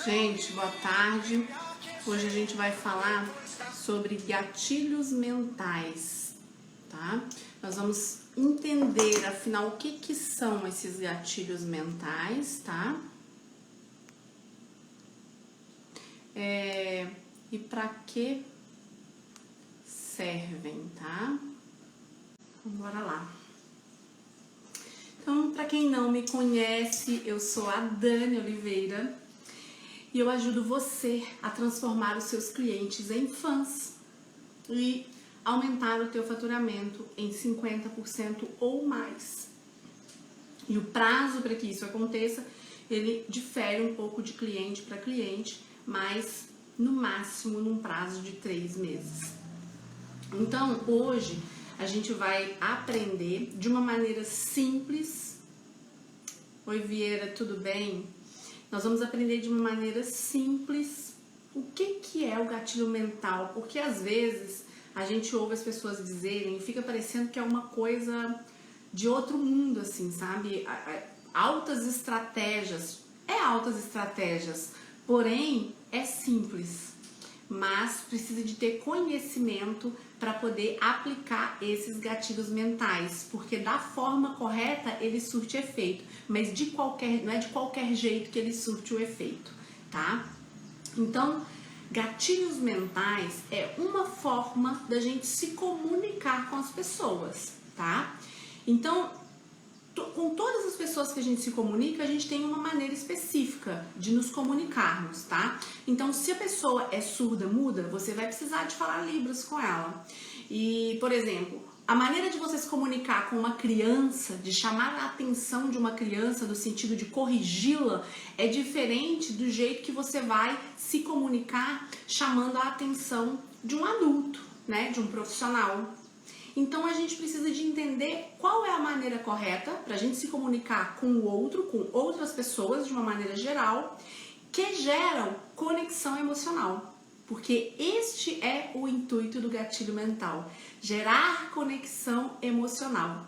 Gente, boa tarde. Hoje a gente vai falar sobre gatilhos mentais, tá? Nós vamos entender, afinal, o que são esses gatilhos mentais, tá? E para que servem, tá? Então, bora lá. Então, para quem não me conhece, eu sou a Dani Oliveira e eu ajudo você a transformar os seus clientes em fãs e aumentar o teu faturamento em 50% ou mais. E o prazo para que isso aconteça, ele difere um pouco de cliente para cliente, mas no máximo num prazo de 3 meses. Então, hoje a gente vai aprender de uma maneira simples. Oi, Vieira, tudo bem? Nós vamos aprender de uma maneira simples o que é o gatilho mental, porque às vezes a gente ouve as pessoas dizerem e fica parecendo que é uma coisa de outro mundo, assim, sabe? Altas estratégias, altas estratégias, porém é simples, mas precisa de ter conhecimento para poder aplicar esses gatilhos mentais, porque da forma correta ele surte efeito, mas não é de qualquer jeito que ele surte o efeito, tá? Então, gatilhos mentais é uma forma da gente se comunicar com as pessoas, tá? Então, com todas as pessoas que a gente se comunica, a gente tem uma maneira específica de nos comunicarmos, tá? Então, se a pessoa é surda, muda, você vai precisar de falar libras com ela. E, por exemplo, a maneira de você se comunicar com uma criança, de chamar a atenção de uma criança no sentido de corrigi-la, é diferente do jeito que você vai se comunicar chamando a atenção de um adulto, né? De um profissional. Então a gente precisa de entender qual é a maneira correta para a gente se comunicar com o outro, com outras pessoas de uma maneira geral, que geram conexão emocional. Porque este é o intuito do gatilho mental, gerar conexão emocional.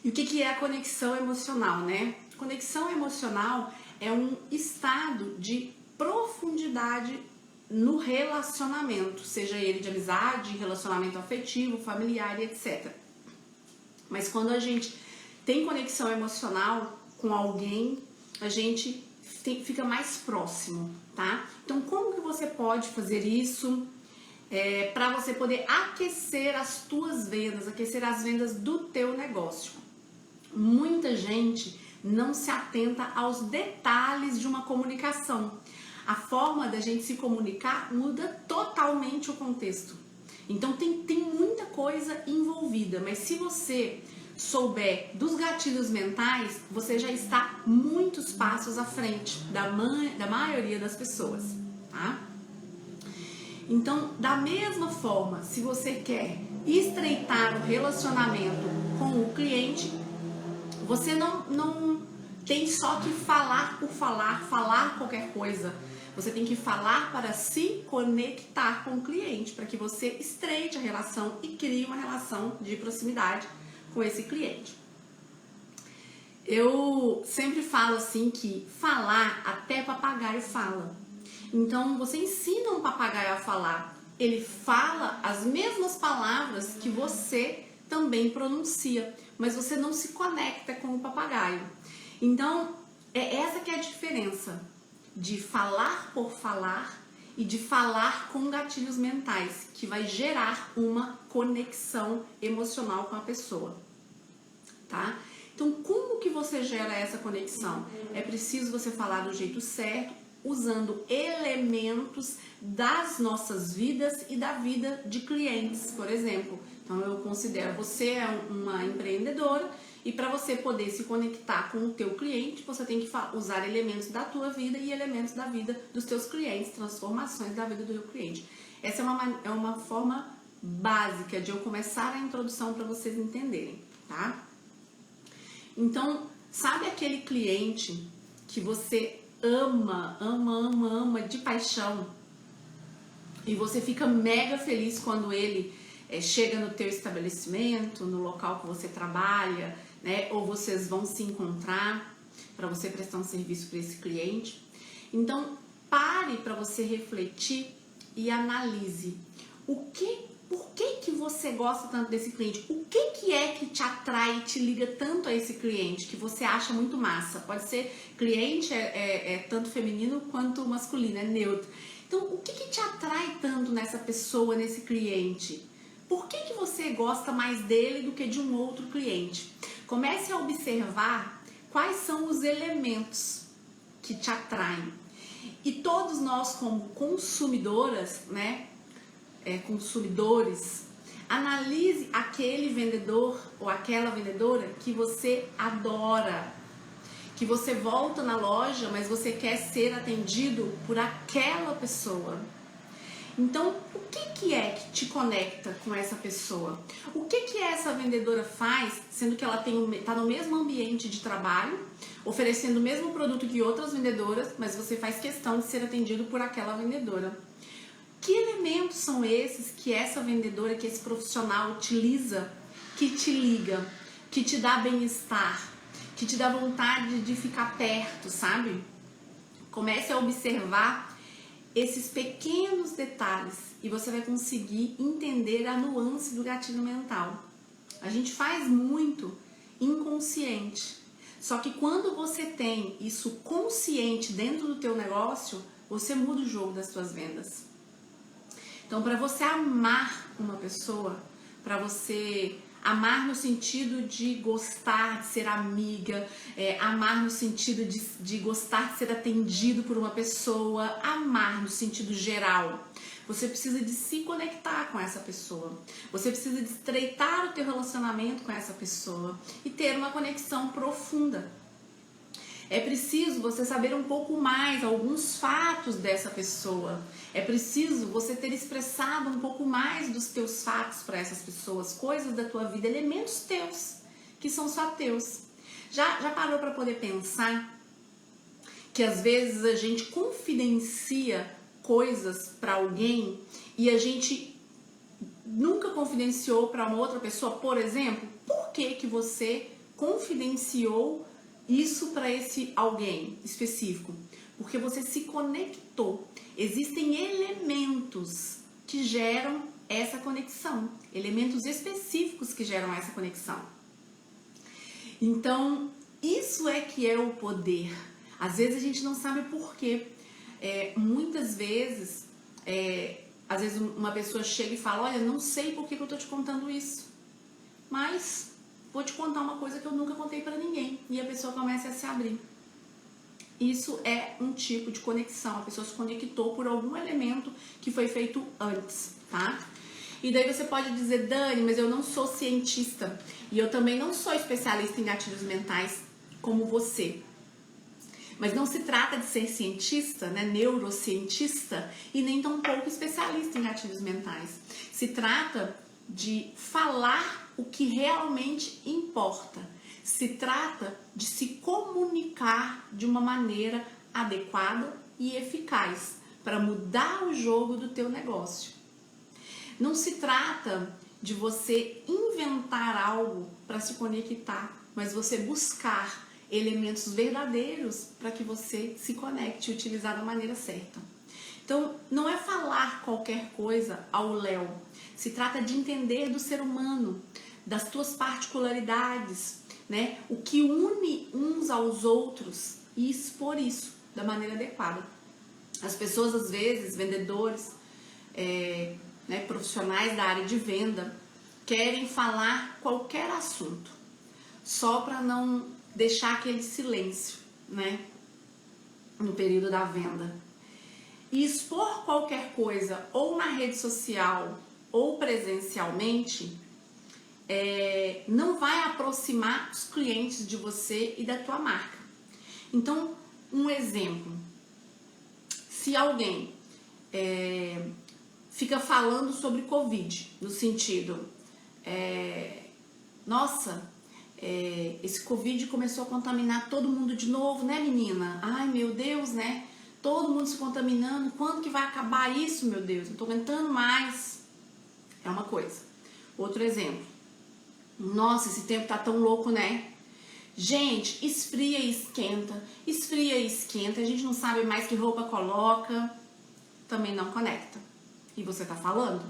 E o que é a conexão emocional, né? Conexão emocional é um estado de profundidade no relacionamento, seja ele de amizade, relacionamento afetivo, familiar e etc. Mas quando a gente tem conexão emocional com alguém, a gente fica mais próximo, tá? Então, como que você pode fazer isso para você poder aquecer as tuas vendas, aquecer as vendas do teu negócio? Muita gente não se atenta aos detalhes de uma comunicação. A forma da gente se comunicar muda totalmente o contexto. Então tem muita coisa envolvida, mas se você souber dos gatilhos mentais, você já está muitos passos à frente da maioria das pessoas, tá? Então, da mesma forma, se você quer estreitar o relacionamento com o cliente, você não tem só que falar por falar qualquer coisa. Você tem que falar para se conectar com o cliente, para que você estreite a relação e crie uma relação de proximidade com esse cliente. Eu sempre falo assim que falar, até papagaio fala. Então, você ensina um papagaio a falar. Ele fala as mesmas palavras que você também pronuncia, mas você não se conecta com o papagaio. Então, essa que é a diferença de falar por falar e de falar com gatilhos mentais, que vai gerar uma conexão emocional com a pessoa, tá? Então, como que você gera essa conexão? É preciso você falar do jeito certo, usando elementos das nossas vidas e da vida de clientes, por exemplo. Então, eu considero você uma empreendedora e para você poder se conectar com o teu cliente, você tem que usar elementos da tua vida e elementos da vida dos teus clientes, transformações da vida do teu cliente. Essa é uma forma básica de eu começar a introdução para vocês entenderem, tá? Então, sabe aquele cliente que você ama de paixão e você fica mega feliz quando ele chega no teu estabelecimento, no local que você trabalha, né? Ou vocês vão se encontrar para você prestar um serviço para esse cliente. Então, pare para você refletir e analise por que você gosta tanto desse cliente? O que é que te atrai e te liga tanto a esse cliente que você acha muito massa? Pode ser cliente, tanto feminino quanto masculino, é neutro. Então, o que te atrai tanto nessa pessoa, nesse cliente? Por que você gosta mais dele do que de um outro cliente? Comece a observar quais são os elementos que te atraem. E todos nós, como consumidoras, né? Consumidores, analise aquele vendedor ou aquela vendedora que você adora, que você volta na loja, mas você quer ser atendido por aquela pessoa. Então, o que é que te conecta com essa pessoa? O que essa vendedora faz, sendo que ela está no mesmo ambiente de trabalho, oferecendo o mesmo produto que outras vendedoras, mas você faz questão de ser atendido por aquela vendedora? Que elementos são esses que essa vendedora, que esse profissional utiliza, que te liga, que te dá bem-estar, que te dá vontade de ficar perto, sabe? Comece a observar esses pequenos detalhes e você vai conseguir entender a nuance do gatilho mental. A gente faz muito inconsciente. Só que quando você tem isso consciente dentro do teu negócio, você muda o jogo das suas vendas. Então, para você amar uma pessoa, para você amar no sentido de gostar de ser amiga, amar no sentido de gostar de ser atendido por uma pessoa, amar no sentido geral, você precisa de se conectar com essa pessoa, você precisa de estreitar o teu relacionamento com essa pessoa e ter uma conexão profunda. É preciso você saber um pouco mais, alguns fatos dessa pessoa. É preciso você ter expressado um pouco mais dos teus fatos para essas pessoas, coisas da tua vida, elementos teus, que são só teus. Já parou para poder pensar que às vezes a gente confidencia coisas para alguém e a gente nunca confidenciou para uma outra pessoa? Por exemplo, por que você confidenciou isso para esse alguém específico? Porque você se conectou. Existem elementos que geram essa conexão, elementos específicos que geram essa conexão. Então, isso é que é o poder. Às vezes a gente não sabe por quê. Muitas vezes, às vezes uma pessoa chega e fala: olha, não sei por que eu tô te contando isso, mas vou te contar uma coisa que eu nunca contei para ninguém. E a pessoa começa a se abrir. Isso é um tipo de conexão. A pessoa se conectou por algum elemento que foi feito antes, tá? E daí você pode dizer: Dani, mas eu não sou cientista e eu também não sou especialista em gatilhos mentais como você. Mas não se trata de ser cientista, né, neurocientista, e nem tampouco especialista em gatilhos mentais. Se trata de falar o que realmente importa. Se trata de se comunicar de uma maneira adequada e eficaz para mudar o jogo do teu negócio. Não se trata de você inventar algo para se conectar, mas você buscar elementos verdadeiros para que você se conecte e utilizar da maneira certa. Então, não é falar qualquer coisa ao léu. Se trata de entender do ser humano, das tuas particularidades, né? O que une uns aos outros e expor isso da maneira adequada. As pessoas, às vezes, vendedores, profissionais da área de venda, querem falar qualquer assunto, só para não deixar aquele silêncio, né? No período da venda. E expor qualquer coisa, ou na rede social, ou presencialmente, não vai aproximar os clientes de você e da tua marca. Então, um exemplo: se alguém fica falando sobre Covid, no sentido, esse Covid começou a contaminar todo mundo de novo, né, menina? Ai, meu Deus, né? Todo mundo se contaminando. Quando que vai acabar isso, meu Deus? Não tô aguentando mais. É uma coisa. Outro exemplo: nossa, esse tempo tá tão louco, né? Gente, esfria e esquenta, esfria e esquenta, a gente não sabe mais que roupa coloca, também não conecta. E você tá falando?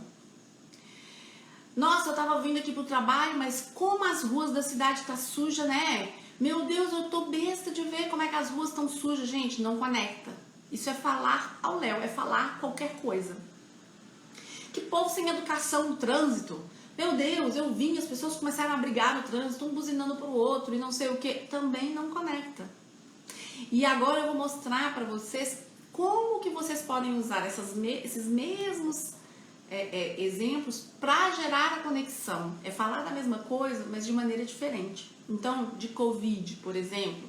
Nossa, eu tava vindo aqui pro trabalho, mas como as ruas da cidade tá suja, né? Meu Deus, eu tô besta de ver como é que as ruas estão sujas. Gente, não conecta. Isso é falar ao léu, é falar qualquer coisa. Que povo sem educação no trânsito. Meu Deus, eu vim, as pessoas começaram a brigar no trânsito, um buzinando pro outro e não sei o que. Também não conecta. E agora eu vou mostrar para vocês como que vocês podem usar esses mesmos exemplos para gerar a conexão. É falar da mesma coisa, mas de maneira diferente. Então, de Covid, por exemplo.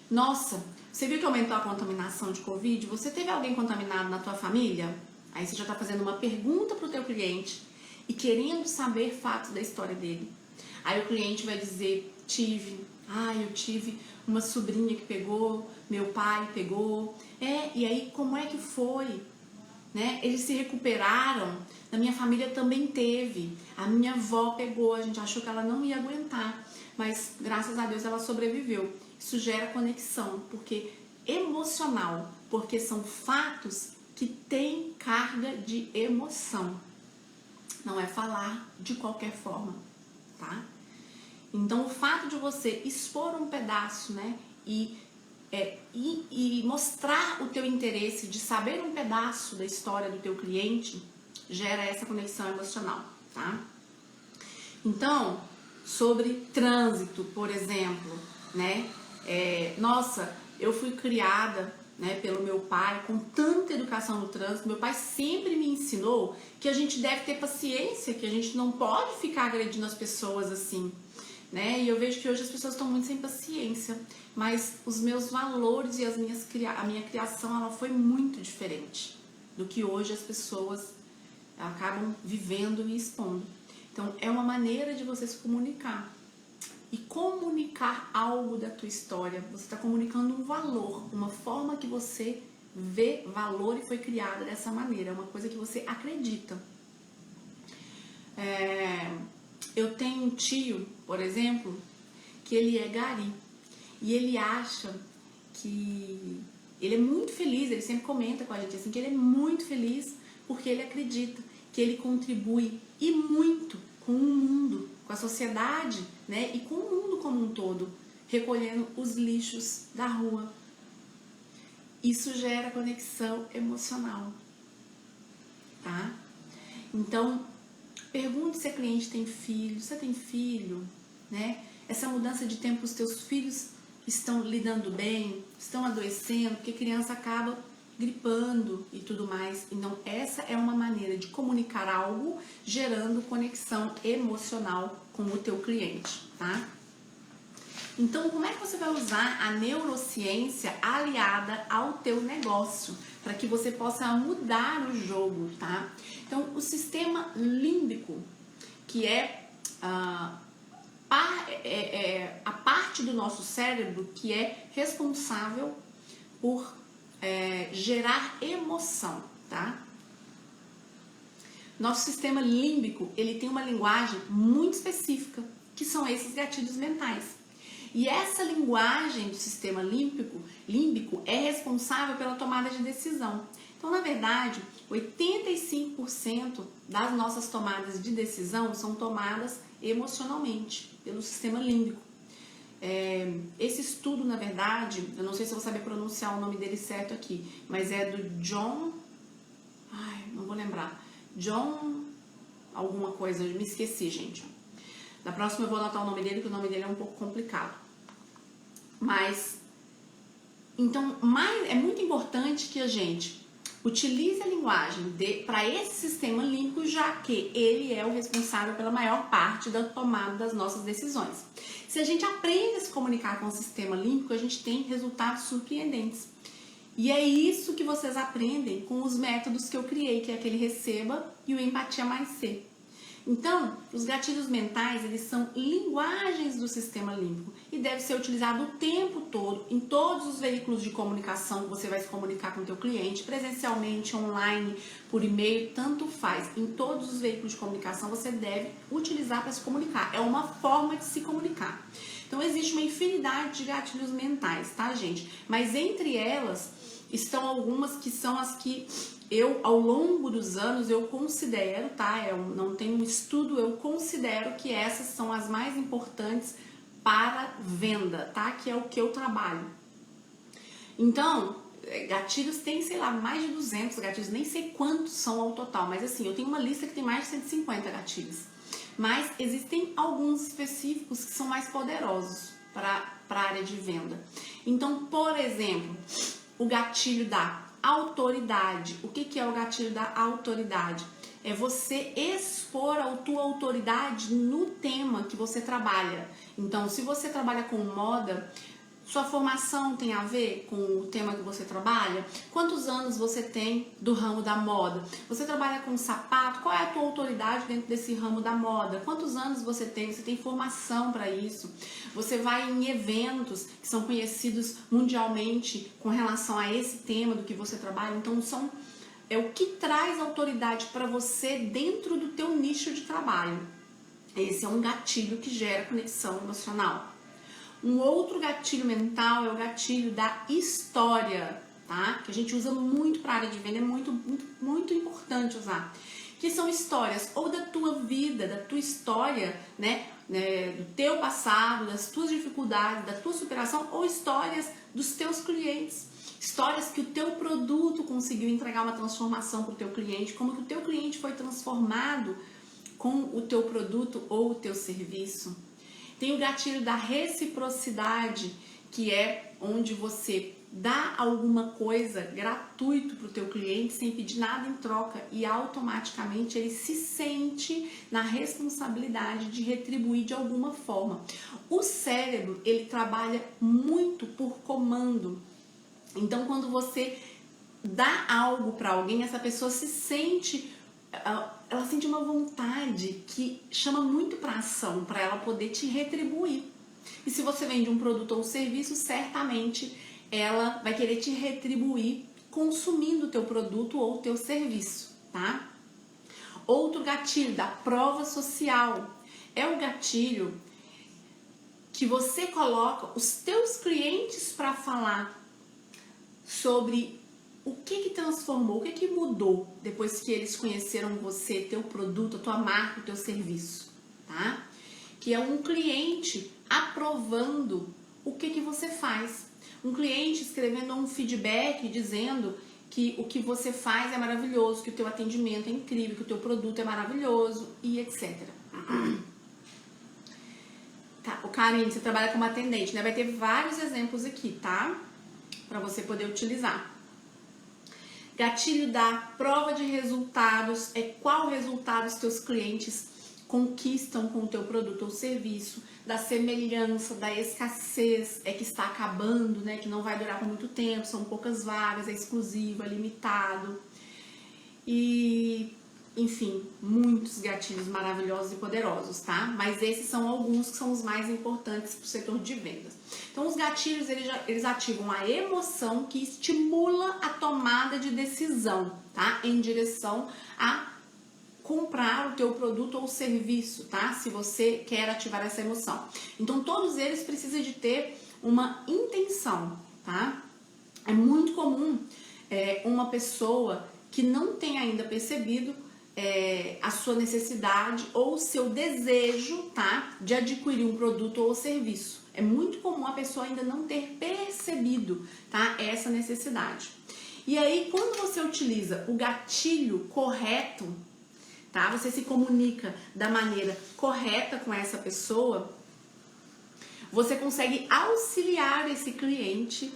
Nossa, você viu que aumentou a contaminação de Covid? Você teve alguém contaminado na tua família? Aí você já está fazendo uma pergunta para o teu cliente e querendo saber fatos da história dele. Aí o cliente vai dizer, eu tive uma sobrinha que pegou, meu pai pegou. E aí como é que foi? Né? Eles se recuperaram, na minha família também teve, a minha avó pegou, a gente achou que ela não ia aguentar, mas graças a Deus ela sobreviveu. Isso gera conexão, porque emocional, porque são fatos que têm carga de emoção, não é falar de qualquer forma, tá? Então o fato de você expor um pedaço, né, e mostrar o teu interesse de saber um pedaço da história do teu cliente gera essa conexão emocional, tá? Então, sobre trânsito, por exemplo, né? Nossa, eu fui criada, né, pelo meu pai com tanta educação no trânsito. Meu pai sempre me ensinou que a gente deve ter paciência, que a gente não pode ficar agredindo as pessoas assim, né? E eu vejo que hoje as pessoas estão muito sem paciência, mas os meus valores e a minha criação, ela foi muito diferente do que hoje as pessoas acabam vivendo e expondo. Então é uma maneira de você se comunicar. E comunicar algo da tua história, você está comunicando um valor, uma forma que você vê valor e foi criada dessa maneira, é uma coisa que você acredita. Eu tenho um tio, por exemplo, que ele é gari e ele acha que ele é muito feliz, ele sempre comenta com a gente assim, que ele é muito feliz porque ele acredita que ele contribui e muito com o mundo, com a sociedade, né, e com o mundo como um todo, recolhendo os lixos da rua. Isso gera conexão emocional, tá? Então, pergunte se a cliente tem filho, você tem filho, né? Essa mudança de tempo, os teus filhos estão lidando bem, estão adoecendo, porque criança acaba gripando e tudo mais. Então, essa é uma maneira de comunicar algo, gerando conexão emocional com o teu cliente, tá? Então, como é que você vai usar a neurociência aliada ao teu negócio para que você possa mudar o jogo, tá? Então, o sistema límbico, que é a parte do nosso cérebro que é responsável por gerar emoção, tá? Nosso sistema límbico, ele tem uma linguagem muito específica, que são esses gatilhos mentais. E essa linguagem do sistema límbico é responsável pela tomada de decisão. Então, na verdade, 85% das nossas tomadas de decisão são tomadas emocionalmente, pelo sistema límbico. Esse estudo, na verdade, eu não sei se eu vou saber pronunciar o nome dele certo aqui, mas é do John... não vou lembrar. John... alguma coisa, eu me esqueci, gente. Da próxima eu vou anotar o nome dele, porque o nome dele é um pouco complicado. Mas, então, é muito importante que a gente utilize a linguagem para esse sistema límbico, já que ele é o responsável pela maior parte da tomada das nossas decisões. Se a gente aprende a se comunicar com o sistema límbico, a gente tem resultados surpreendentes. E é isso que vocês aprendem com os métodos que eu criei, que é aquele Receba e o Empatia Mais C. Então, os gatilhos mentais, eles são linguagens do sistema límbico e deve ser utilizado o tempo todo em todos os veículos de comunicação que você vai se comunicar com o teu cliente, presencialmente, online, por e-mail, tanto faz. Em todos os veículos de comunicação você deve utilizar para se comunicar. É uma forma de se comunicar. Então existe uma infinidade de gatilhos mentais, tá, gente? Mas entre elas estão algumas que são as que eu, ao longo dos anos, eu considero, tá? Eu não tenho um estudo, eu considero que essas são as mais importantes para venda, tá? Que é o que eu trabalho. Então, gatilhos tem, sei lá, mais de 200 gatilhos, nem sei quantos são ao total, mas assim, eu tenho uma lista que tem mais de 150 gatilhos. Mas existem alguns específicos que são mais poderosos para a área de venda. Então, por exemplo, o gatilho da autoridade. O que é o gatilho da autoridade? É você expor a tua autoridade no tema que você trabalha. Então, se você trabalha com moda, sua formação tem a ver com o tema que você trabalha? Quantos anos você tem do ramo da moda? Você trabalha com sapato? Qual é a tua autoridade dentro desse ramo da moda? Quantos anos você tem? Você tem formação para isso? Você vai em eventos que são conhecidos mundialmente com relação a esse tema do que você trabalha? Então, é o que traz autoridade para você dentro do teu nicho de trabalho. Esse é um gatilho que gera conexão emocional. Um outro gatilho mental é o gatilho da história, tá? Que a gente usa muito para a área de venda, é muito importante usar. Que são histórias ou da tua vida, da tua história, né? Do teu passado, das tuas dificuldades, da tua superação, ou histórias dos teus clientes. Histórias que o teu produto conseguiu entregar uma transformação para o teu cliente, como que o teu cliente foi transformado com o teu produto ou o teu serviço. Tem o gatilho da reciprocidade, que é onde você dá alguma coisa gratuito para o teu cliente sem pedir nada em troca e automaticamente ele se sente na responsabilidade de retribuir de alguma forma. O cérebro, ele trabalha muito por comando. Então, quando você dá algo para alguém, essa pessoa se sente... ela sente uma vontade que chama muito para ação, para ela poder te retribuir. E se você vende um produto ou serviço, certamente ela vai querer te retribuir consumindo o teu produto ou o teu serviço, tá? Outro gatilho da prova social é o gatilho que você coloca os teus clientes para falar sobre o que transformou, o que mudou depois que eles conheceram você, teu produto, a tua marca, o teu serviço, tá? Que é um cliente aprovando o que você faz. Um cliente escrevendo um feedback dizendo que o que você faz é maravilhoso, que o teu atendimento é incrível, que o teu produto é maravilhoso e etc. Tá, o Karine, você trabalha como atendente, né? Vai ter vários exemplos aqui, tá? Para você poder utilizar. Gatilho da prova de resultados é qual resultado os teus clientes conquistam com o teu produto ou serviço. Da semelhança, da escassez, é que está acabando, né? Que não vai durar por muito tempo, são poucas vagas, é exclusivo, é limitado. E, enfim, muitos gatilhos maravilhosos e poderosos, tá? Mas esses são alguns que são os mais importantes para o setor de vendas. Então, os gatilhos, eles ativam a emoção que estimula a tomada de decisão, tá? Em direção a comprar o teu produto ou serviço, tá? Se você quer ativar essa emoção. Então, todos eles precisam de ter uma intenção, tá? É muito comum uma pessoa que não tem ainda percebido a sua necessidade ou o seu desejo, tá? De adquirir um produto ou serviço. É muito comum a pessoa ainda não ter percebido, tá? Essa necessidade. E aí, quando você utiliza o gatilho correto, tá? Você se comunica da maneira correta com essa pessoa, você consegue auxiliar esse cliente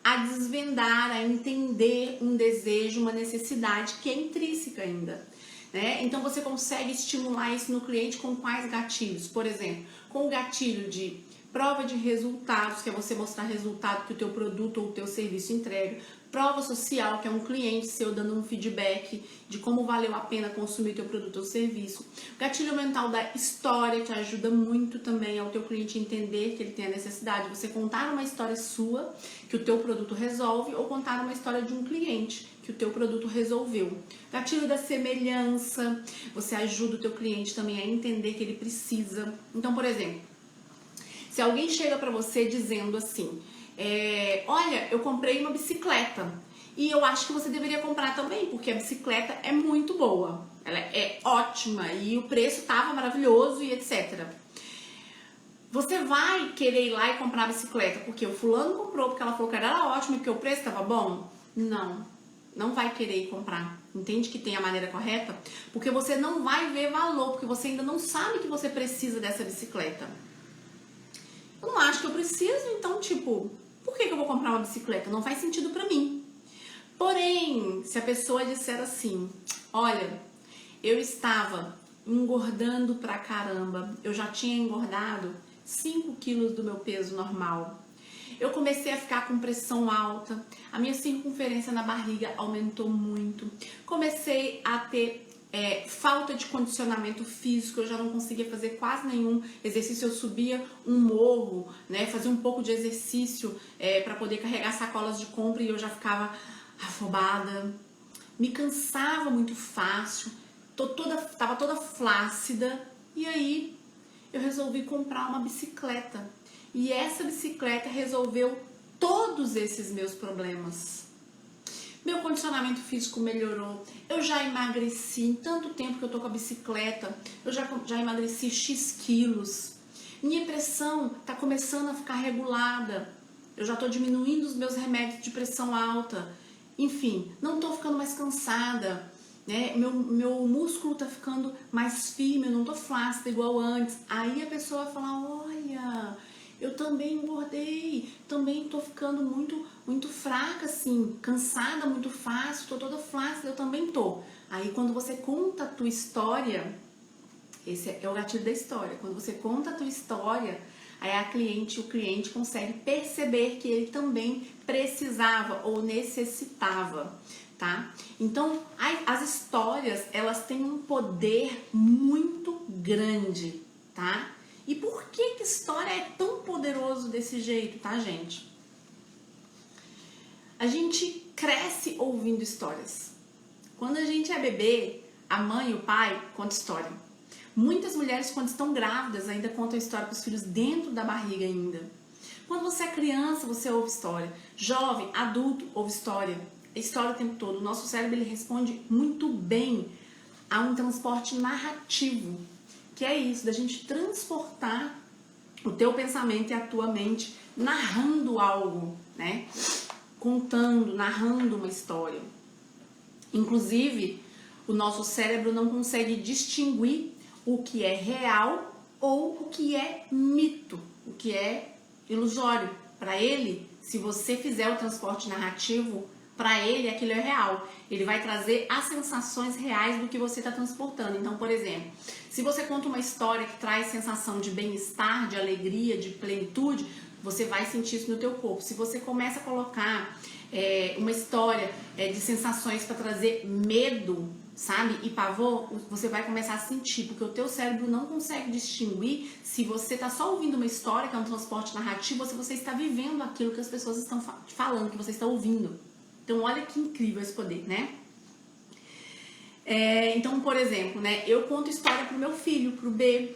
a desvendar, a entender um desejo, uma necessidade que é intrínseca ainda, né? Então você consegue estimular isso no cliente com quais gatilhos? Por exemplo, com o gatilho de prova de resultados, que é você mostrar resultado que o teu produto ou o teu serviço entrega. Prova social, que é um cliente seu dando um feedback de como valeu a pena consumir teu produto ou serviço. Gatilho mental da história, que ajuda muito também ao teu cliente entender que ele tem a necessidade de você contar uma história sua, que o teu produto resolve, ou contar uma história de um cliente, que o teu produto resolveu. Gatilho da semelhança, você ajuda o teu cliente também a entender que ele precisa. Então, por exemplo, Se alguém chega pra você dizendo assim, olha, eu comprei uma bicicleta e eu acho que você deveria comprar também, porque a bicicleta é muito boa, ela é ótima e o preço tava maravilhoso e etc. Você vai querer ir lá e comprar a bicicleta porque o fulano comprou, porque ela falou que era ótima e porque o preço tava bom? Não, não vai querer ir comprar. Entende que tem a maneira correta? Porque você não vai ver valor, porque você ainda não sabe que você precisa dessa bicicleta. Eu não acho que eu preciso, então, tipo, por que eu vou comprar uma bicicleta? Não faz sentido pra mim. Porém, se a pessoa disser assim, olha, eu estava engordando pra caramba, eu já tinha engordado 5 quilos do meu peso normal. Eu comecei a ficar com pressão alta, a minha circunferência na barriga aumentou muito, comecei a ter falta de condicionamento físico, eu já não conseguia fazer quase nenhum exercício, eu subia um morro, né, fazia um pouco de exercício para poder carregar sacolas de compra e eu já ficava afobada, me cansava muito fácil, tava toda flácida e aí eu resolvi comprar uma bicicleta. E essa bicicleta resolveu todos esses meus problemas. Meu condicionamento físico melhorou, eu já emagreci, em tanto tempo que eu tô com a bicicleta, eu já emagreci X quilos. Minha pressão tá começando a ficar regulada, eu já tô diminuindo os meus remédios de pressão alta. Enfim, não tô ficando mais cansada, né? Meu músculo tá ficando mais firme, eu não tô flácida igual antes. Aí a pessoa vai falar, olha, eu também engordei, também tô ficando muito fraca, assim, cansada muito fácil, tô toda flácida, eu também tô. Aí quando você conta a tua história, esse é o gatilho da história, quando você conta a tua história, aí o cliente consegue perceber que ele também precisava ou necessitava, tá? Então, as histórias, elas têm um poder muito grande, tá? E por que história é tão poderoso desse jeito, tá, gente? A gente cresce ouvindo histórias. Quando a gente é bebê, a mãe e o pai contam história. Muitas mulheres, quando estão grávidas, ainda contam história para os filhos dentro da barriga ainda. Quando você é criança, você ouve história. Jovem, adulto, ouve história. História o tempo todo. O nosso cérebro ele responde muito bem a um transporte narrativo, que é isso, da gente transportar o teu pensamento e a tua mente narrando algo, né? Contando, narrando uma história. Inclusive, o nosso cérebro não consegue distinguir o que é real ou o que é mito, o que é ilusório. Para ele, se você fizer o transporte narrativo, para ele aquilo é real. Ele vai trazer as sensações reais do que você está transportando. Então, por exemplo, se você conta uma história que traz sensação de bem-estar, de alegria, de plenitude, você vai sentir isso no teu corpo. Se você começa a colocar uma história de sensações para trazer medo, sabe, e pavor, você vai começar a sentir, porque o teu cérebro não consegue distinguir se você está só ouvindo uma história, que é um transporte narrativo, ou se você está vivendo aquilo que as pessoas estão falando, que você está ouvindo. Então, olha que incrível esse poder, né? Então, por exemplo, né, eu conto história pro meu filho, pro B,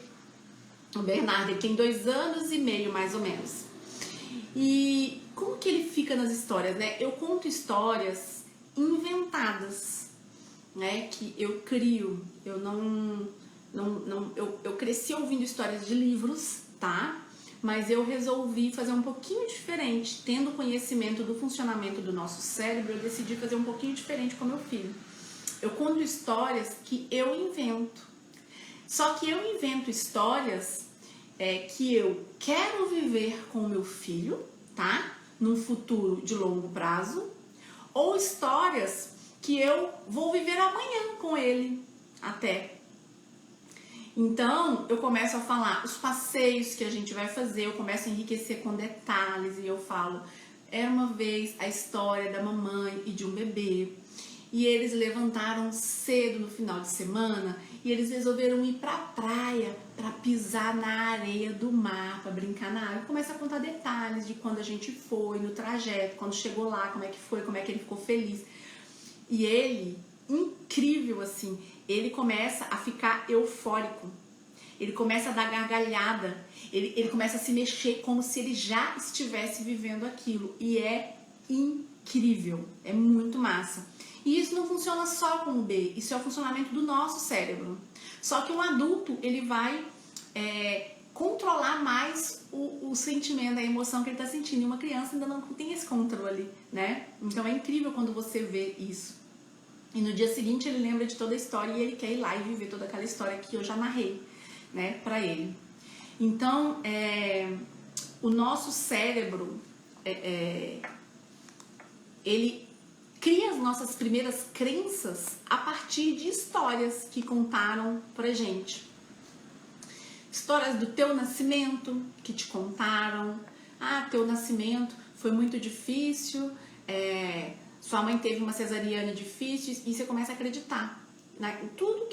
o Bernardo, ele tem 2 anos e meio, mais ou menos. E como que ele fica nas histórias, né? Eu conto histórias inventadas, né? Que eu crio. Eu cresci ouvindo histórias de livros, tá? Mas eu resolvi fazer um pouquinho diferente. Tendo conhecimento do funcionamento do nosso cérebro, eu decidi fazer um pouquinho diferente com meu filho. Eu conto histórias que eu invento. Só que eu invento histórias que eu quero viver com o meu filho, tá? Num futuro de longo prazo. Ou histórias que eu vou viver amanhã com ele, até. Então, eu começo a falar os passeios que a gente vai fazer, eu começo a enriquecer com detalhes e eu falo, era uma vez a história da mamãe e de um bebê, e eles levantaram cedo no final de semana e eles resolveram ir pra praia para pisar na areia do mar, para brincar na água. Começa a contar detalhes de quando a gente foi, no trajeto, quando chegou lá, como é que foi, como é que ele ficou feliz. E ele, incrível assim, ele começa a ficar eufórico. ele começa a dar gargalhada, ele começa a se mexer como se ele já estivesse vivendo aquilo. E é incrível, é muito massa. E isso não funciona só com o B, isso é o funcionamento do nosso cérebro. Só que um adulto, ele vai controlar mais o sentimento, a emoção que ele está sentindo. E uma criança ainda não tem esse controle, né? Então é incrível quando você vê isso. E no dia seguinte ele lembra de toda a história e ele quer ir lá e viver toda aquela história que eu já narrei, né, pra ele. Então, o nosso cérebro, ele cria as nossas primeiras crenças a partir de histórias que contaram pra gente. Histórias do teu nascimento que te contaram. Ah, teu nascimento foi muito difícil, sua mãe teve uma cesariana difícil, e você começa a acreditar, né? Tudo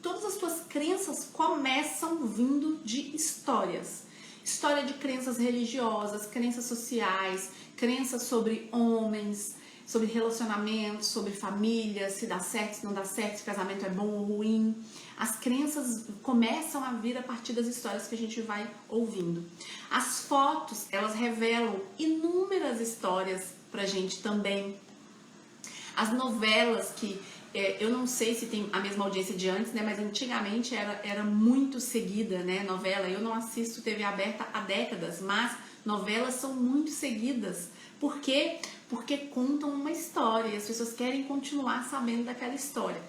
todas as tuas crenças começam vindo de histórias. História de crenças religiosas, crenças sociais, crenças sobre homens, sobre relacionamentos, sobre família, se dá certo, se não dá certo, se casamento é bom ou ruim. As crenças começam a vir a partir das histórias que a gente vai ouvindo. As fotos, elas revelam inúmeras histórias pra gente também. As novelas que eu não sei se tem a mesma audiência de antes, né? Mas antigamente era muito seguida, né? Novela. Eu não assisto TV aberta há décadas, mas novelas são muito seguidas. Por quê? Porque contam uma história e as pessoas querem continuar sabendo daquela história.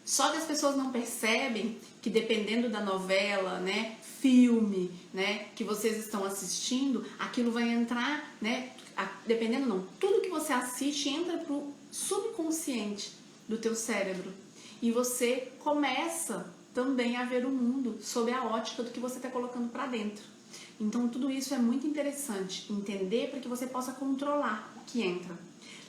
Só que as pessoas não percebem que dependendo da novela, né, filme, né, que vocês estão assistindo, aquilo vai entrar, né, dependendo não, tudo que você assiste entra pro subconsciente do teu cérebro e você começa também a ver o mundo sob a ótica do que você está colocando para dentro. Então tudo isso é muito interessante entender para que você possa controlar o que entra.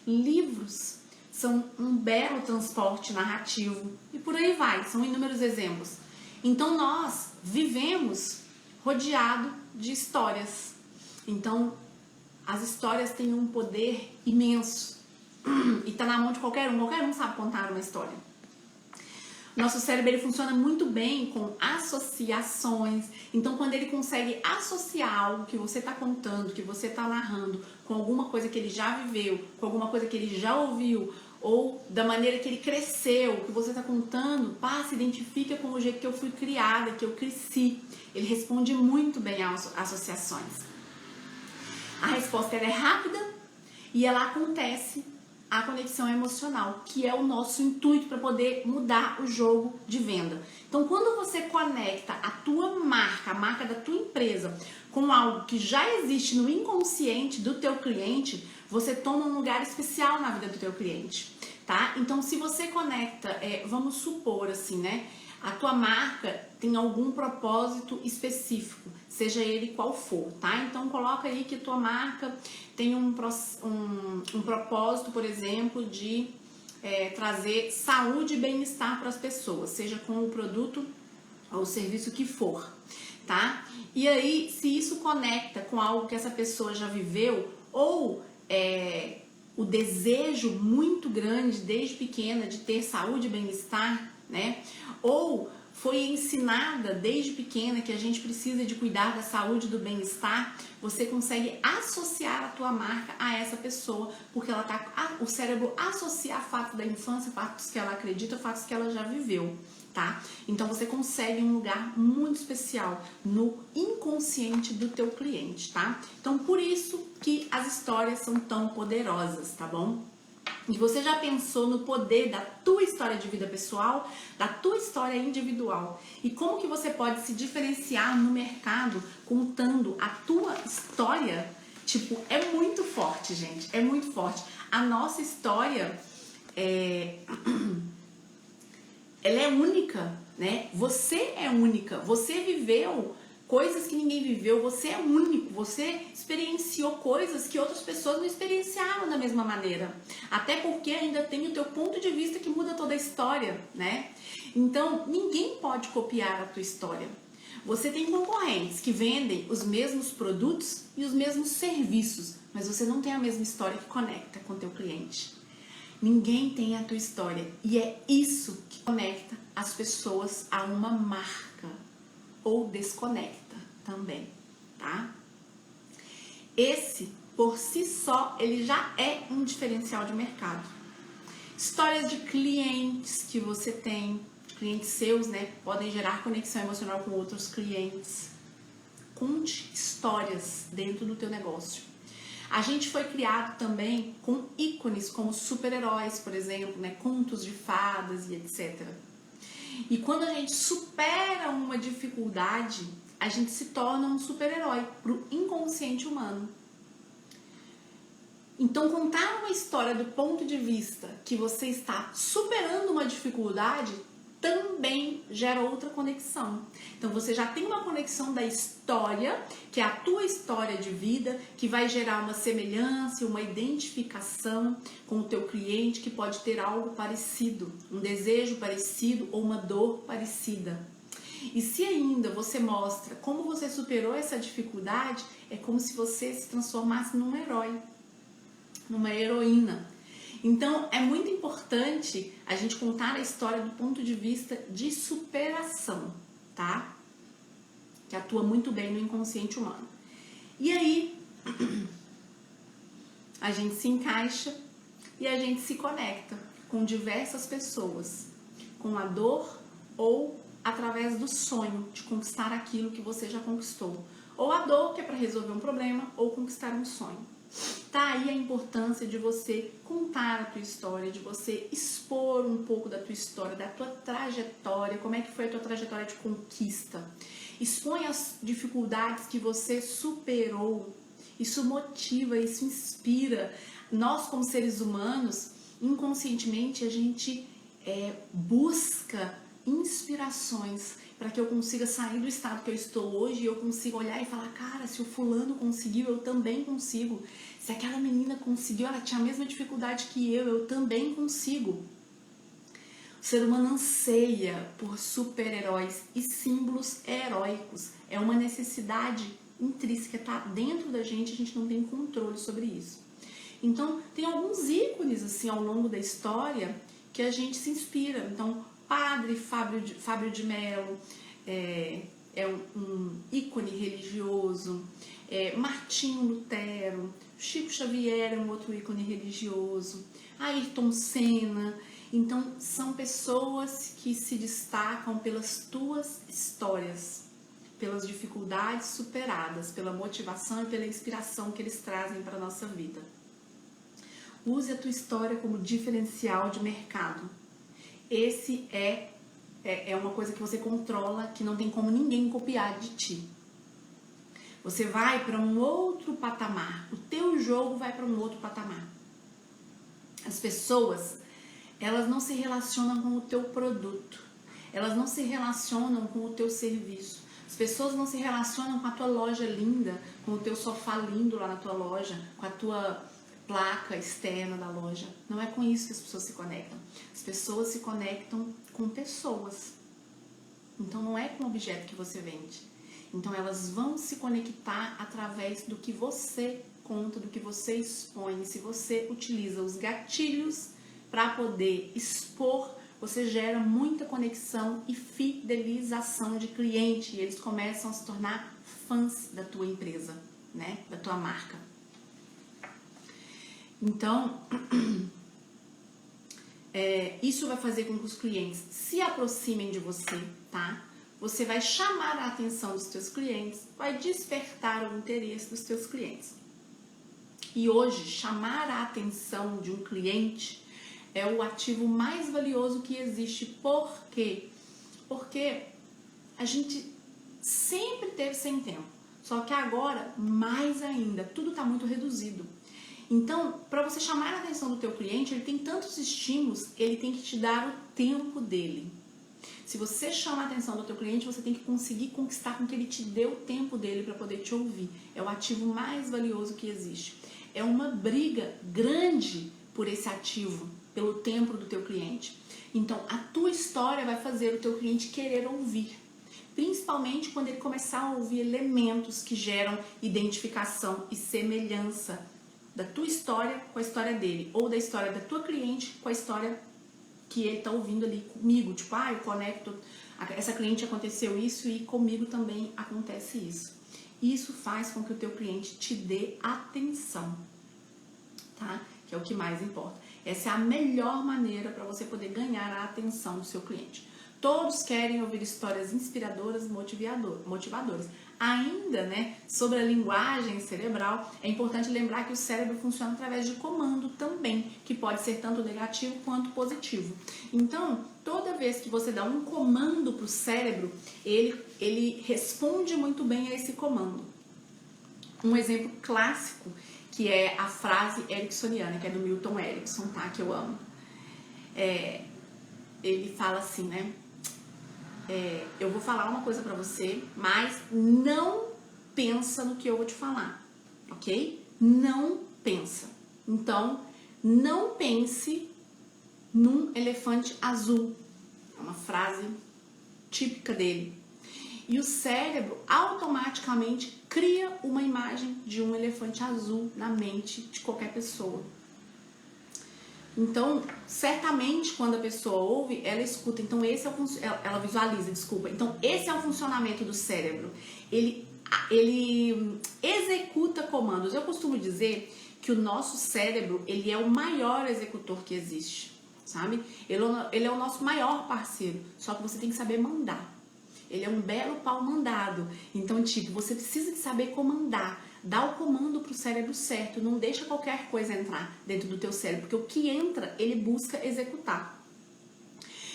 Livros são um belo transporte narrativo e por aí vai, são inúmeros exemplos. Então nós vivemos rodeado de histórias. Então as histórias têm um poder imenso e está na mão de qualquer um sabe contar uma história. Nosso cérebro ele funciona muito bem com associações. Então, quando ele consegue associar algo que você está contando, que você está narrando, com alguma coisa que ele já viveu, com alguma coisa que ele já ouviu, ou da maneira que ele cresceu, que você está contando, se identifica com o jeito que eu fui criada, que eu cresci. Ele responde muito bem às associações. A resposta ela é rápida e ela acontece a conexão emocional, que é o nosso intuito para poder mudar o jogo de venda. Então, quando você conecta a tua marca, a marca da tua empresa, com algo que já existe no inconsciente do teu cliente, você toma um lugar especial na vida do teu cliente, tá? Então, se você conecta, vamos supor assim, né? A tua marca tem algum propósito específico, seja ele qual for, tá? Então coloca aí que a tua marca tem um propósito, por exemplo, de trazer saúde e bem-estar para as pessoas, seja com o produto ou o serviço que for, tá? E aí, se isso conecta com algo que essa pessoa já viveu ou o desejo muito grande desde pequena de ter saúde e bem-estar, né? Ou foi ensinada desde pequena que a gente precisa de cuidar da saúde e do bem-estar, você consegue associar a tua marca a essa pessoa, porque o cérebro associa fatos da infância, fatos que ela acredita, fatos que ela já viveu, tá? Então você consegue um lugar muito especial no inconsciente do teu cliente, tá? Então por isso que as histórias são tão poderosas, tá bom? E você já pensou no poder da tua história de vida pessoal, da tua história individual? E como que você pode se diferenciar no mercado contando a tua história? Tipo, é muito forte, gente. É muito forte. A nossa história, ela é única, né? Você é única. Você viveu coisas que ninguém viveu, você é único, você experienciou coisas que outras pessoas não experienciaram da mesma maneira. Até porque ainda tem o teu ponto de vista que muda toda a história, né? Então, ninguém pode copiar a tua história. Você tem concorrentes que vendem os mesmos produtos e os mesmos serviços, mas você não tem a mesma história que conecta com o teu cliente. Ninguém tem a tua história. E é isso que conecta as pessoas a uma marca. Ou desconecta também, tá? Esse, por si só, ele já é um diferencial de mercado. Histórias de clientes que você tem, clientes seus, né? Podem gerar conexão emocional com outros clientes. Conte histórias dentro do teu negócio. A gente foi criado também com ícones como super-heróis, por exemplo, né? Contos de fadas e etc. E quando a gente supera uma dificuldade, a gente se torna um super-herói para o inconsciente humano. Então, contar uma história do ponto de vista que você está superando uma dificuldade também gera outra conexão. Então, você já tem uma conexão da história, que é a tua história de vida, que vai gerar uma semelhança, uma identificação com o teu cliente, que pode ter algo parecido, um desejo parecido ou uma dor parecida. E se ainda você mostra como você superou essa dificuldade, é como se você se transformasse num herói, numa heroína. Então, é muito importante a gente contar a história do ponto de vista de superação, tá? Que atua muito bem no inconsciente humano. E aí, a gente se encaixa e a gente se conecta com diversas pessoas, com a dor ou através do sonho de conquistar aquilo que você já conquistou. Ou a dor, que é para resolver um problema, ou conquistar um sonho. Tá aí a importância de você contar a tua história, de você expor um pouco da tua história, da tua trajetória, como é que foi a tua trajetória de conquista. Expõe as dificuldades que você superou. Isso motiva, isso inspira. Nós, como seres humanos, inconscientemente a gente busca inspirações para que eu consiga sair do estado que eu estou hoje e eu consiga olhar e falar, cara, se o fulano conseguiu, eu também consigo. Se aquela menina conseguiu, ela tinha a mesma dificuldade que eu também consigo. O ser humano anseia por super-heróis e símbolos heróicos. É uma necessidade intrínseca, tá dentro da gente, a gente não tem controle sobre isso. Então, tem alguns ícones assim ao longo da história que a gente se inspira. Então, Padre Fábio de Mello é um ícone religioso, Martinho Lutero, Chico Xavier é um outro ícone religioso, Ayrton Senna. Então, são pessoas que se destacam pelas tuas histórias, pelas dificuldades superadas, pela motivação e pela inspiração que eles trazem para a nossa vida. Use a tua história como diferencial de mercado. Esse é uma coisa que você controla, que não tem como ninguém copiar de ti. Você vai para um outro patamar. O teu jogo vai para um outro patamar. As pessoas, elas não se relacionam com o teu produto. Elas não se relacionam com o teu serviço. As pessoas não se relacionam com a tua loja linda, com o teu sofá lindo lá na tua loja, com a tua placa externa da loja. Não é com isso que as pessoas se conectam. As pessoas se conectam com pessoas. Então não é com o objeto que você vende. Então elas vão se conectar através do que você conta, do que você expõe. Se você utiliza os gatilhos para poder expor, você gera muita conexão e fidelização de cliente. E eles começam a se tornar fãs da tua empresa, né? Da tua marca. Então, isso vai fazer com que os clientes se aproximem de você, tá? Você vai chamar a atenção dos teus clientes, vai despertar o interesse dos teus clientes. E hoje, chamar a atenção de um cliente é o ativo mais valioso que existe. Por quê? Porque a gente sempre teve sem tempo, só que agora, mais ainda, tudo está muito reduzido. Então, para você chamar a atenção do teu cliente, ele tem tantos estímulos, ele tem que te dar o tempo dele. Se você chama a atenção do teu cliente, você tem que conseguir conquistar com que ele te dê o tempo dele para poder te ouvir. É o ativo mais valioso que existe. É uma briga grande por esse ativo, pelo tempo do teu cliente. Então, a tua história vai fazer o teu cliente querer ouvir. Principalmente quando ele começar a ouvir elementos que geram identificação e semelhança da tua história com a história dele, ou da história da tua cliente com a história que ele tá ouvindo ali comigo. Tipo, eu conecto, essa cliente aconteceu isso e comigo também acontece isso. Isso faz com que o teu cliente te dê atenção, tá? Que é o que mais importa. Essa é a melhor maneira para você poder ganhar a atenção do seu cliente. Todos querem ouvir histórias inspiradoras e motivadoras. Ainda, né, sobre a linguagem cerebral, é importante lembrar que o cérebro funciona através de comando também, que pode ser tanto negativo quanto positivo. Então, toda vez que você dá um comando para o cérebro, ele responde muito bem a esse comando. Um exemplo clássico, que é a frase ericksoniana, que é do Milton Erickson, tá? Que eu amo. Ele fala assim, né? Eu vou falar uma coisa pra você, mas não pensa no que eu vou te falar, ok? Não pensa. Então, não pense num elefante azul. É uma frase típica dele. E o cérebro automaticamente cria uma imagem de um elefante azul na mente de qualquer pessoa. Então, certamente, quando a pessoa ouve, ela escuta. Então, ela visualiza, desculpa. Então, esse é o funcionamento do cérebro. Ele executa comandos. Eu costumo dizer que o nosso cérebro, ele é o maior executor que existe, sabe? Ele é o nosso maior parceiro. Só que você tem que saber mandar. Ele é um belo pau mandado. Então, tipo, você precisa de saber comandar. Dá o comando pro cérebro certo. Não deixa qualquer coisa entrar dentro do teu cérebro. Porque o que entra, ele busca executar.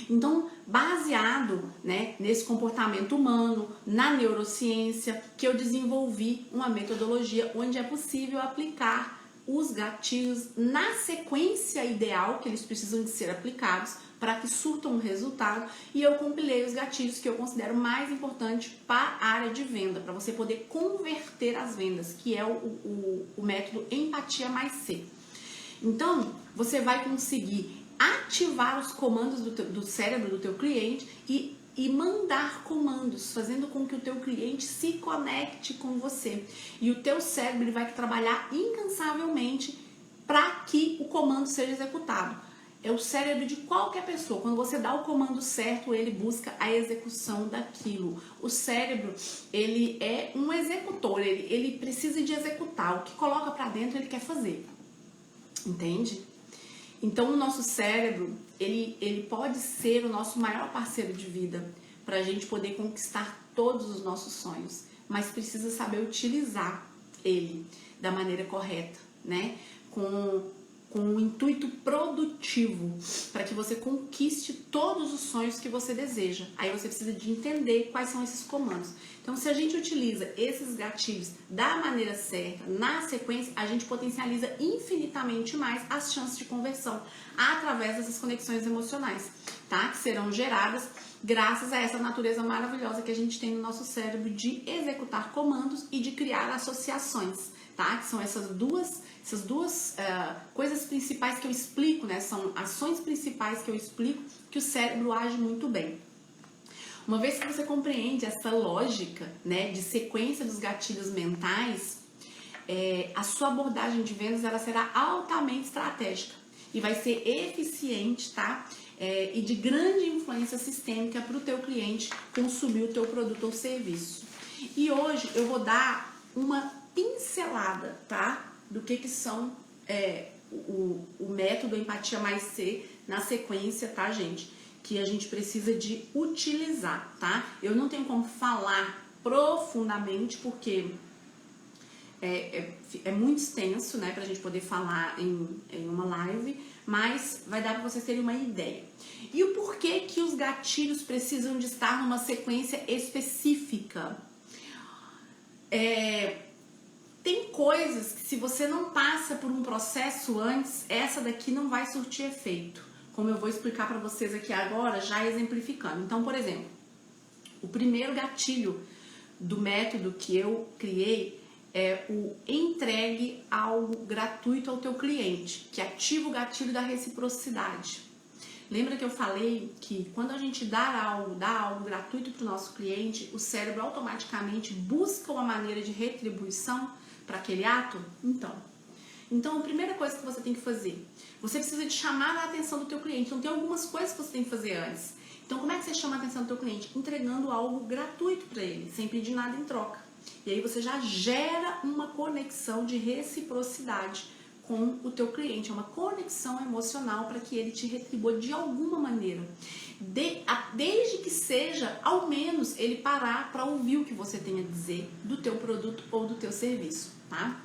Então, baseado, né, nesse comportamento humano, na neurociência, que eu desenvolvi uma metodologia onde é possível aplicar os gatilhos na sequência ideal que eles precisam de ser aplicados para que surtam um resultado, e eu compilei os gatilhos que eu considero mais importantes para a área de venda, para você poder converter as vendas, que é o método Empatia mais C. Então, você vai conseguir ativar os comandos do cérebro do teu cliente e mandar comandos, fazendo com que o teu cliente se conecte com você. E o teu cérebro ele vai trabalhar incansavelmente para que o comando seja executado. É o cérebro de qualquer pessoa. Quando você dá o comando certo, ele busca a execução daquilo. O cérebro, ele é um executor, ele precisa de executar. O que coloca para dentro, ele quer fazer. Entende? Então, o nosso cérebro, ele pode ser o nosso maior parceiro de vida para a gente poder conquistar todos os nossos sonhos, mas precisa saber utilizar ele da maneira correta, né? Com um intuito produtivo, para que você conquiste todos os sonhos que você deseja. Aí você precisa de entender quais são esses comandos. Então, se a gente utiliza esses gatilhos da maneira certa, na sequência, a gente potencializa infinitamente mais as chances de conversão através dessas conexões emocionais, tá? Que serão geradas graças a essa natureza maravilhosa que a gente tem no nosso cérebro de executar comandos e de criar associações, tá? Que são essas duas coisas principais que eu explico, né? São ações principais que eu explico que o cérebro age muito bem. Uma vez que você compreende essa lógica, né, de sequência dos gatilhos mentais, a sua abordagem de vendas ela será altamente estratégica e vai ser eficiente, tá? E de grande influência sistêmica para o teu cliente consumir o teu produto ou serviço. E hoje eu vou dar uma pincelada, tá? Do que são o método Empatia mais C na sequência, tá, gente? Que a gente precisa de utilizar, tá? Eu não tenho como falar profundamente, porque é muito extenso, né, pra gente poder falar em uma live, mas vai dar pra vocês terem uma ideia. E o porquê que os gatilhos precisam de estar numa sequência específica? Tem coisas que se você não passa por um processo antes, essa daqui não vai surtir efeito. Como eu vou explicar para vocês aqui agora, já exemplificando. Então, por exemplo, o primeiro gatilho do método que eu criei é o entregue algo gratuito ao teu cliente, que ativa o gatilho da reciprocidade. Lembra que eu falei que quando a gente dá algo gratuito para o nosso cliente, o cérebro automaticamente busca uma maneira de retribuição para aquele ato? Então, Então, a primeira coisa que você tem que fazer, você precisa de chamar a atenção do teu cliente. Então, tem algumas coisas que você tem que fazer antes. Então, como é que você chama a atenção do teu cliente? Entregando algo gratuito para ele, sem pedir nada em troca. E aí você já gera uma conexão de reciprocidade com o teu cliente, é uma conexão emocional para que ele te retribua de alguma maneira. Desde que seja, ao menos, ele parar para ouvir o que você tem a dizer do teu produto ou do teu serviço, tá?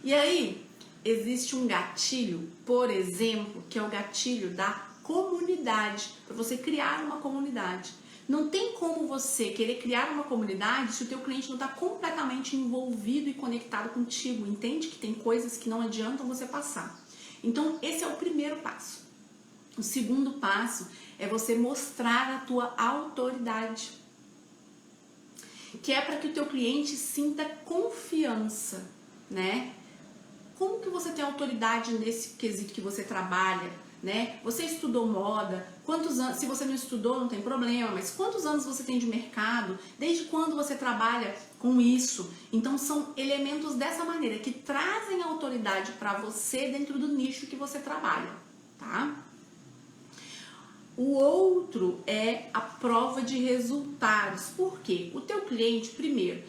E aí, existe um gatilho, por exemplo, que é o gatilho da comunidade, para você criar uma comunidade. Não tem como você querer criar uma comunidade se o teu cliente não está completamente envolvido e conectado contigo. Entende que tem coisas que não adiantam você passar. Então, esse é o primeiro passo. O segundo passo é você mostrar a tua autoridade, que é para que o teu cliente sinta confiança, né? Como que você tem autoridade nesse quesito que você trabalha, né? Você estudou moda? Quantos anos? Se você não estudou, não tem problema, mas quantos anos você tem de mercado? Desde quando você trabalha com isso? Então, são elementos dessa maneira que trazem autoridade para você dentro do nicho que você trabalha, tá? O outro é a prova de resultados. Por quê? O teu cliente, primeiro,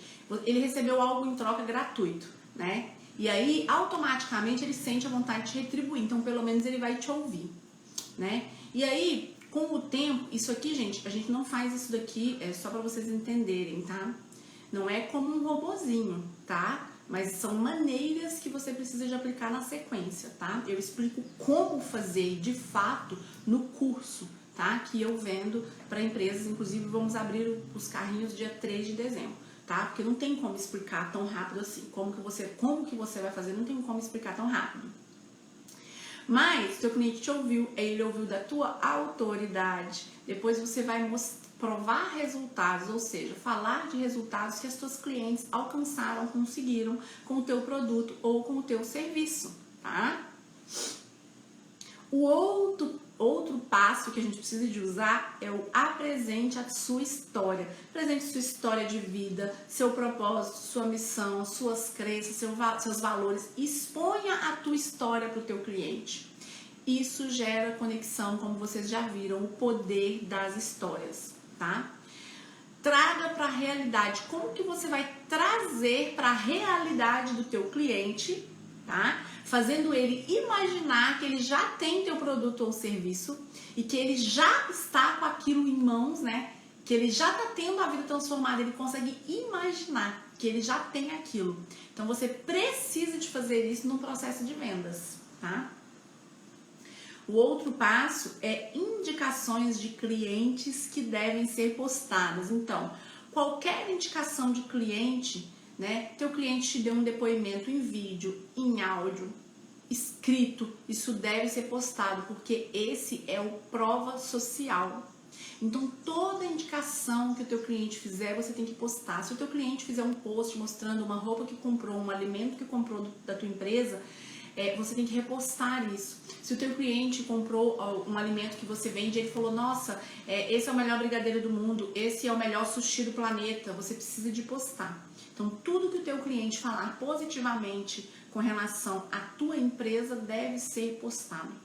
ele recebeu algo em troca gratuito, né? E aí, automaticamente, ele sente a vontade de retribuir. Então, pelo menos, ele vai te ouvir, né? E aí, com o tempo, isso aqui, gente, a gente não faz isso daqui, é só para vocês entenderem, tá? Não é como um robozinho, tá? Mas são maneiras que você precisa de aplicar na sequência, tá? Eu explico como fazer, de fato, no curso, tá? Que eu vendo para empresas. Inclusive, vamos abrir os carrinhos dia 3 de dezembro. Tá? Porque não tem como explicar tão rápido assim. Como que você vai fazer, não tem como explicar tão rápido. Mas, seu cliente te ouviu, ele ouviu da tua autoridade. Depois você vai provar resultados, ou seja, falar de resultados que as tuas clientes alcançaram, conseguiram com o teu produto ou com o teu serviço, tá? O outro passo que a gente precisa de usar é o apresente a sua história. Apresente sua história de vida, seu propósito, sua missão, suas crenças, seus valores. Exponha a tua história para o teu cliente. Isso gera conexão, como vocês já viram, o poder das histórias, tá? Traga para a realidade. Como que você vai trazer para a realidade do teu cliente, tá? Fazendo ele imaginar que ele já tem teu produto ou serviço e que ele já está com aquilo em mãos, né? Que ele já está tendo a vida transformada, ele consegue imaginar que ele já tem aquilo. Então você precisa de fazer isso num processo de vendas, tá? O outro passo é indicações de clientes que devem ser postadas. Então, qualquer indicação de cliente, né? Teu cliente te deu um depoimento em vídeo, em áudio, escrito, isso deve ser postado, porque esse é o prova social. Então, toda indicação que o teu cliente fizer, você tem que postar. Se o teu cliente fizer um post mostrando uma roupa que comprou, um alimento que comprou da tua empresa, você tem que repostar isso. Se o teu cliente comprou um alimento que você vende, ele falou, nossa, esse é o melhor brigadeiro do mundo, esse é o melhor sushi do planeta, você precisa de postar. Então, tudo que o teu cliente falar positivamente com relação à tua empresa deve ser postado.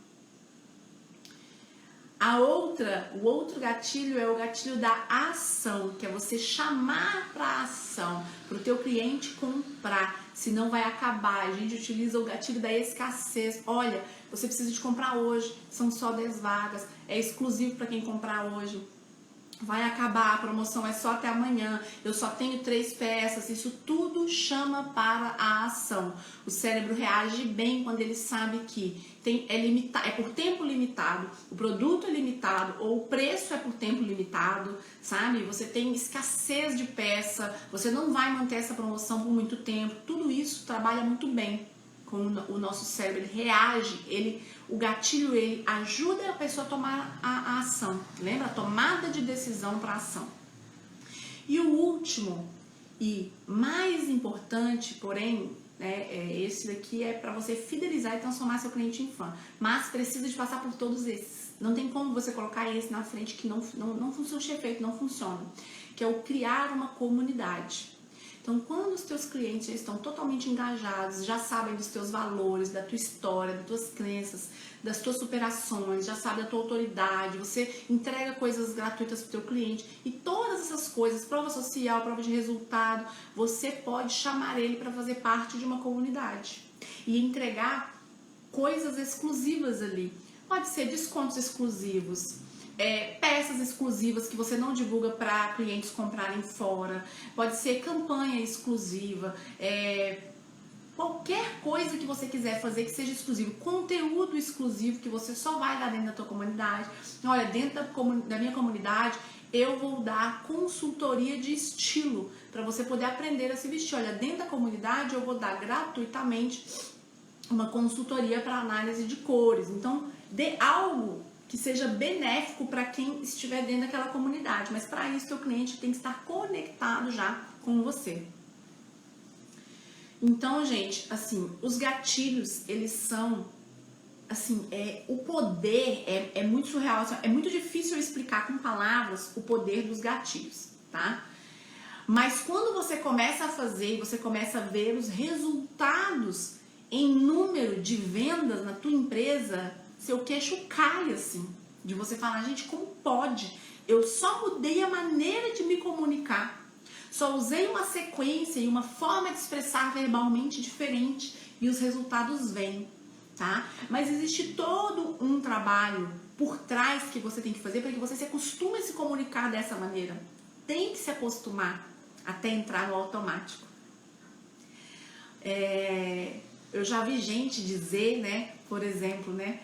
O outro gatilho é o gatilho da ação, que é você chamar para a ação, para o teu cliente comprar, senão vai acabar. A gente utiliza o gatilho da escassez. Olha, você precisa de comprar hoje, são só 10 vagas, é exclusivo para quem comprar hoje. Vai acabar, a promoção é só até amanhã, eu só tenho 3 peças, isso tudo chama para a ação. O cérebro reage bem quando ele sabe que é por tempo limitado, o produto é limitado ou o preço é por tempo limitado, sabe? Você tem escassez de peça, você não vai manter essa promoção por muito tempo, tudo isso trabalha muito bem com o nosso cérebro, ele reage, o gatilho ele ajuda a pessoa a tomar a ação, lembra? A tomada de decisão para ação. E o último e mais importante, porém, esse daqui é para você fidelizar e transformar seu cliente em fã, mas precisa de passar por todos esses. Não tem como você colocar esse na frente que não funciona, esse efeito não funciona, que é o criar uma comunidade. Então, Então, quando os teus clientes já estão totalmente engajados, já sabem dos teus valores, da tua história, das tuas crenças, das tuas superações, já sabe da tua autoridade, você entrega coisas gratuitas para o teu cliente e todas essas coisas, prova social, prova de resultado, você pode chamar ele para fazer parte de uma comunidade e entregar coisas exclusivas ali. Pode ser descontos exclusivos, peças exclusivas que você não divulga para clientes comprarem fora, pode ser campanha exclusiva, qualquer coisa que você quiser fazer que seja exclusivo, conteúdo exclusivo que você só vai dar dentro da tua comunidade. Olha, dentro da minha comunidade eu vou dar consultoria de estilo para você poder aprender a se vestir. Olha, dentro da comunidade eu vou dar gratuitamente uma consultoria para análise de cores. Então, dê algo que seja benéfico para quem estiver dentro daquela comunidade. Mas para isso, teu cliente tem que estar conectado já com você. Então, gente, assim, os gatilhos, eles são, assim, o poder é muito surreal, assim, é muito difícil eu explicar com palavras o poder dos gatilhos, tá? Mas quando você começa a fazer, você começa a ver os resultados em número de vendas na tua empresa, seu queixo cai, assim, de você falar, gente, como pode? Eu só mudei a maneira de me comunicar. Só usei uma sequência e uma forma de expressar verbalmente diferente e os resultados vêm, tá? Mas existe todo um trabalho por trás que você tem que fazer para que você se acostume a se comunicar dessa maneira. Tem que se acostumar até entrar no automático. Eu já vi gente dizer, né, por exemplo, né,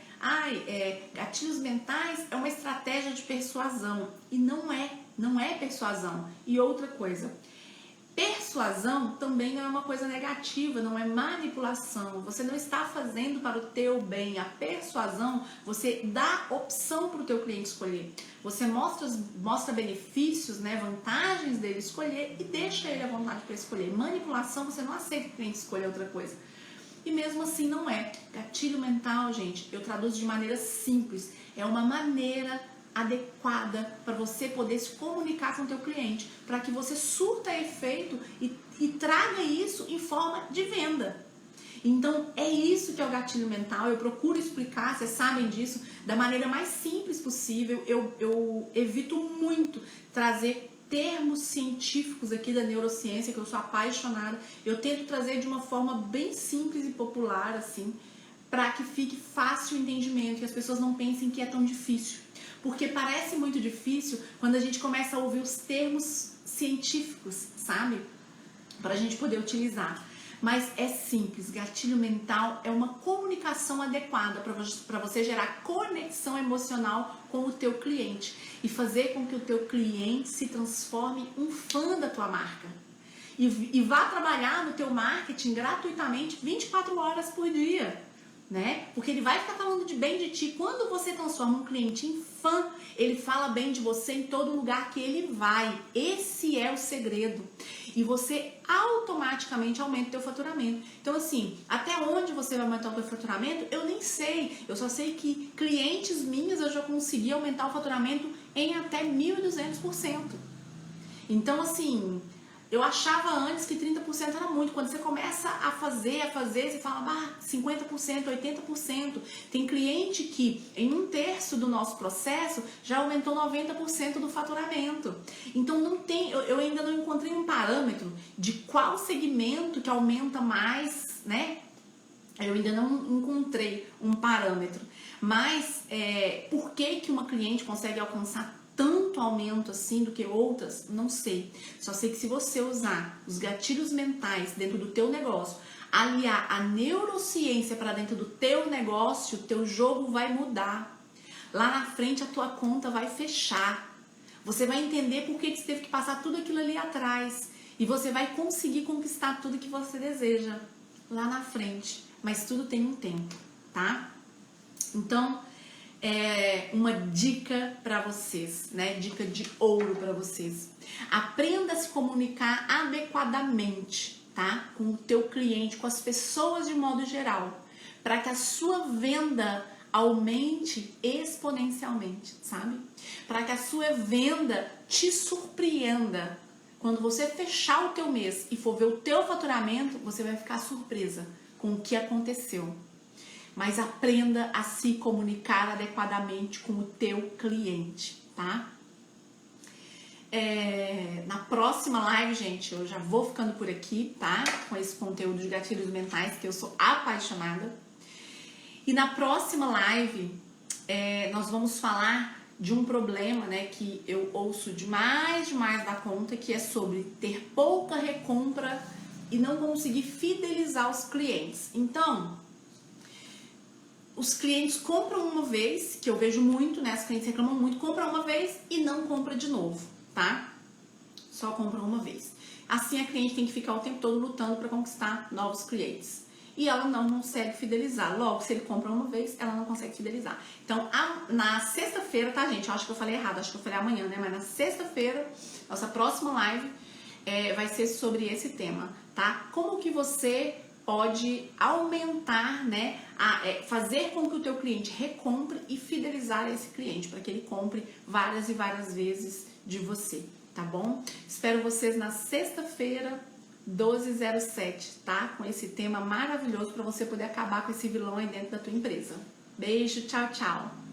gatilhos mentais é uma estratégia de persuasão. E não é persuasão. E outra coisa, persuasão também não é uma coisa negativa, não é manipulação. Você não está fazendo para o teu bem. A persuasão, você dá opção para o teu cliente escolher. Você mostra benefícios, né, vantagens dele escolher e deixa ele à vontade para escolher. Manipulação, você não aceita que o cliente escolha outra coisa. E mesmo assim não é. Gatilho mental, gente, eu traduzo de maneira simples. É uma maneira adequada para você poder se comunicar com o teu cliente, para que você surta efeito e traga isso em forma de venda. Então, é isso que é o gatilho mental. Eu procuro explicar, vocês sabem disso, da maneira mais simples possível. Eu evito muito trazer termos científicos aqui da neurociência, que eu sou apaixonada. Eu tento trazer de uma forma bem simples e popular, assim, para que fique fácil o entendimento, que as pessoas não pensem que é tão difícil. Porque parece muito difícil quando a gente começa a ouvir os termos científicos, sabe? Para a gente poder utilizar. Mas é simples, gatilho mental é uma comunicação adequada para você gerar conexão emocional com o teu cliente e fazer com que o teu cliente se transforme um fã da tua marca. E vá trabalhar no teu marketing gratuitamente 24 horas por dia. Né? Porque ele vai ficar falando bem de ti. Quando você transforma um cliente em fã, ele fala bem de você em todo lugar que ele vai. Esse é o segredo. E você automaticamente aumenta o teu faturamento. Então, assim, até onde você vai aumentar o teu faturamento, eu nem sei. Eu só sei que clientes minhas eu já consegui aumentar o faturamento em até 1.200%. Então, assim, eu achava antes que 30% era muito. Quando você começa a fazer, você fala, 50%, 80%. Tem cliente que em 1/3 do nosso processo já aumentou 90% do faturamento. Então não tem, eu ainda não encontrei um parâmetro de qual segmento que aumenta mais, né? Eu ainda não encontrei um parâmetro. Mas por que uma cliente consegue alcançar tanto aumento assim do que outras, não sei. Só sei que se você usar os gatilhos mentais dentro do teu negócio, aliar a neurociência para dentro do teu negócio, o teu jogo vai mudar. Lá na frente a tua conta vai fechar. Você vai entender por que você teve que passar tudo aquilo ali atrás. E você vai conseguir conquistar tudo que você deseja lá na frente. Mas tudo tem um tempo, tá? Então, uma dica para vocês, né? Dica de ouro para vocês. Aprenda a se comunicar adequadamente, tá? Com o teu cliente, com as pessoas de modo geral, para que a sua venda aumente exponencialmente, sabe? Para que a sua venda te surpreenda, Quando você fechar o teu mês e for ver o teu faturamento, você vai ficar surpresa com o que aconteceu. Mas aprenda a se comunicar adequadamente com o teu cliente, tá? Na próxima live, gente, eu já vou ficando por aqui, tá? Com esse conteúdo de gatilhos mentais, que eu sou apaixonada. E na próxima live, nós vamos falar de um problema, né, que eu ouço demais da conta, que é sobre ter pouca recompra e não conseguir fidelizar os clientes. Então, os clientes compram uma vez, que eu vejo muito, né, os clientes reclamam muito, compram uma vez e não compra de novo, tá? Só compram uma vez. Assim a cliente tem que ficar o tempo todo lutando para conquistar novos clientes. E ela não consegue fidelizar. Logo, se ele compra uma vez, ela não consegue fidelizar. Então, na sexta-feira, tá, gente? Eu acho que eu falei errado, acho que eu falei amanhã, né? Mas na sexta-feira, nossa próxima live vai ser sobre esse tema, tá? Como que você pode aumentar, né? Fazer com que o teu cliente recompre e fidelizar esse cliente, para que ele compre várias e várias vezes de você, tá bom? Espero vocês na sexta-feira, 12:07, tá? Com esse tema maravilhoso para você poder acabar com esse vilão aí dentro da tua empresa. Beijo, tchau, tchau!